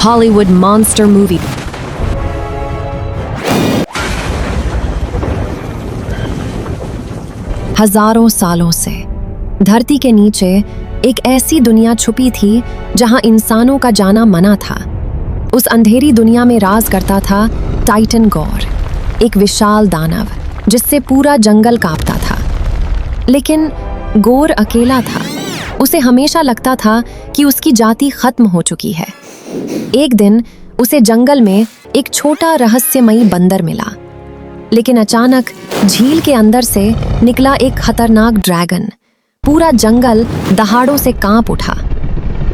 Hollywood monster movie. हजारों सालों से धरती के नीचे एक ऐसी दुनिया छुपी थी जहां इंसानों का जाना मना था। उस अंधेरी दुनिया में राज करता था टाइटन गौर, एक विशाल दानव जिससे पूरा जंगल कांपता था। लेकिन गौर अकेला था। उसे हमेशा लगता था कि उसकी जाति खत्म हो चुकी है। एक दिन उसे जंगल में एक छोटा रहस्यमयी बंदर मिला, लेकिन अचानक झील के अंदर से निकला एक खतरनाक ड्रैगन। पूरा जंगल दहाड़ों से कांप उठा।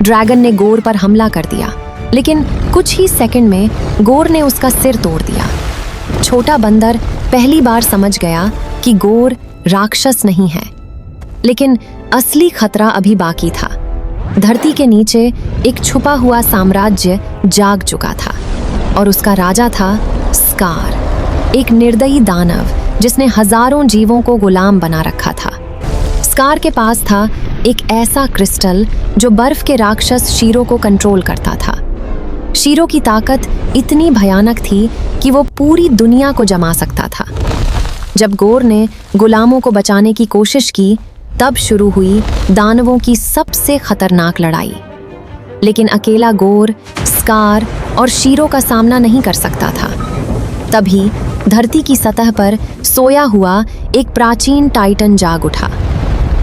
ड्रैगन ने गौर पर हमला कर दिया, लेकिन कुछ ही सेकंड में गौर ने उसका सिर तोड़ दिया। छोटा बंदर पहली बार समझ गया कि गौर राक्षस नहीं है, लेकिन असली खतरा अभी बाकी था। धरती के नीचे एक छुपा हुआ साम्राज्य जाग चुका था और उसका राजा था स्कार, एक निर्दयी दानव जिसने हजारों जीवों को गुलाम बना रखा था। स्कार के पास था एक ऐसा क्रिस्टल जो बर्फ के राक्षस शीरो को कंट्रोल करता था। शीरो की ताकत इतनी भयानक थी कि वो पूरी दुनिया को जमा सकता था। जब गौर ने गुलामों को बचाने की कोशिश की, तब शुरू हुई दानवों की सबसे खतरनाक लड़ाई। लेकिन अकेला गौर स्कार और शीरो का सामना नहीं कर सकता था। तभी धरती की सतह पर सोया हुआ एक प्राचीन टाइटन जाग उठा,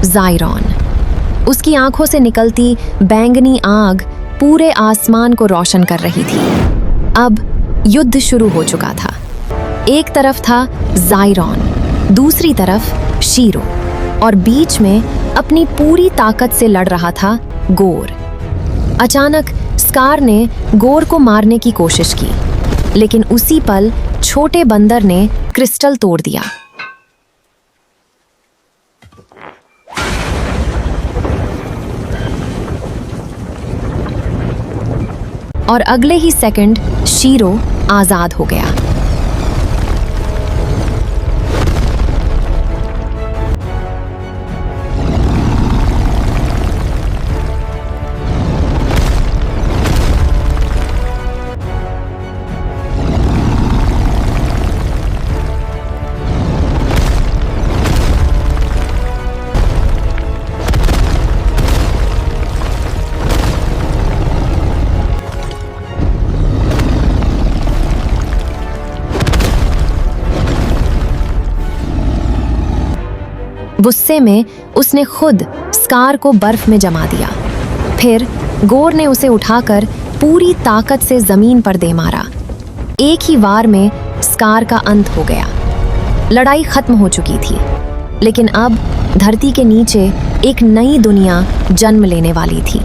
ज़ायरॉन। उसकी आंखों से निकलती बैंगनी आग पूरे आसमान को रोशन कर रही थी। अब युद्ध शुरू हो चुका था। एक तरफ था ज़ायरॉन, दूसरी तरफ शीरो, और बीच में अपनी पूरी ताकत से लड़ रहा था गौर। अचानक स्कार ने गौर को मारने की कोशिश की, लेकिन उसी पल छोटे बंदर ने क्रिस्टल तोड़ दिया। और अगले ही सेकंड शीरो आजाद हो गया। गुस्से में उसने खुद स्कार को बर्फ में जमा दिया। फिर गौर ने उसे उठाकर पूरी ताकत से जमीन पर दे मारा। एक ही वार में स्कार का अंत हो गया। लड़ाई खत्म हो चुकी थी, लेकिन अब धरती के नीचे एक नई दुनिया जन्म लेने वाली थी।